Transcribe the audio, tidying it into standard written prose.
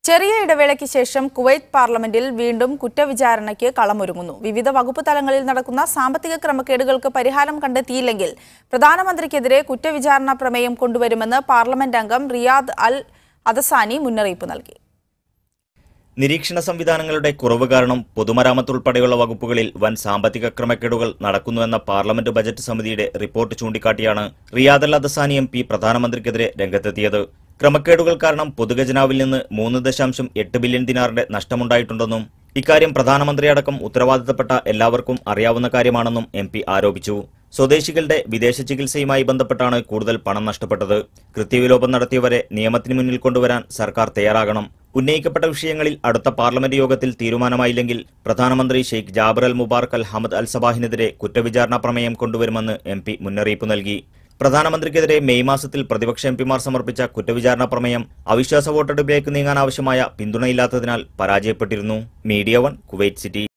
ചെറിയ ഇടവേളയ്ക്ക് ശേഷം കുവൈറ്റ് പാർലമെന്റിൽ വീണ്ടും കുറ്റവിചാരണയ്ക്ക് കളമൊരുങ്ങുന്നു. വിവിധ വകുപ്പ് തലങ്ങളിൽ നടക്കുന്ന സാമ്പത്തിക ക്രമക്കേടുകൾക്ക് പരിഹാരം കണ്ടെത്തിയില്ലെങ്കിൽ പ്രധാനമന്ത്രിക്കെതിരെ കുറ്റവിചാരണ പ്രമേയം കൊണ്ടുവരുമെന്ന് പാർലമെന്റ് അംഗം റിയാദ് അൽ അദസാനി മുന്നറിയിപ്പ് നൽകി. നിരീക്ഷണ സംവിധാനങ്ങളുടെ കുറവ് കാരണം പൊതുമരാമത്ത് ഉൾപ്പെടെയുള്ള വകുപ്പുകളിൽ വൻ സാമ്പത്തിക ക്രമക്കേടുകൾ നടക്കുന്നുവെന്ന പാർലമെന്റ് ബജറ്റ് സമിതിയുടെ റിപ്പോർട്ട് ചൂണ്ടിക്കാട്ടിയാണ് റിയാദ് അൽ അദസാനി MP പ്രധാനമന്ത്രിക്കെതിരെ രംഗത്തെത്തിയത്. ക്രമക്കേടുകൾ കാരണം പൊതുഖജനാവിൽ നിന്ന് 3.8 ബില്യൺ ദിനാറിന്റെ നഷ്ടമുണ്ടായിട്ടുണ്ടെന്നും ഇക്കാര്യം പ്രധാനമന്ത്രിയടക്കം ഉത്തരവാദിത്തപ്പെട്ട എല്ലാവർക്കും അറിയാവുന്ന കാര്യമാണെന്നും MP ആരോപിച്ചു. സ്വദേശികളുടെ വിദേശ ചികിത്സയുമായി ബന്ധപ്പെട്ടാണ് കൂടുതൽ പണം നഷ്ടപ്പെട്ടത്. കൃത്യവിലോപം നടത്തിയവരെ നിയമത്തിന് മുന്നിൽ കൊണ്ടുവരാൻ സർക്കാർ തയ്യാറാകണം. ഉന്നയിക്കപ്പെട്ട വിഷയങ്ങളിൽ അടുത്ത പാർലമെന്റ് യോഗത്തിൽ തീരുമാനമായില്ലെങ്കിൽ പ്രധാനമന്ത്രി ഷെയ്ഖ് ജാബർ അൽ മുബാറക് അൽ ഹമദ് അൽ സബാഹിനെതിരെ കുറ്റവിചാരണ പ്രമേയം കൊണ്ടുവരുമെന്ന് MP മുന്നറിയിപ്പ് നൽകി. പ്രധാനമന്ത്രിക്കെതിരെ മെയ് മാസത്തിൽ പ്രതിപക്ഷ MPമാർ സമർപ്പിച്ച കുറ്റവിചാരണ പ്രമേയം അവിശ്വാസ വോട്ടെടുപ്പിലേക്ക് നീങ്ങാനാവശ്യമായ പിന്തുണയില്ലാത്തതിനാൽ പരാജയപ്പെട്ടിരുന്നു. Media 1 Kuwait city.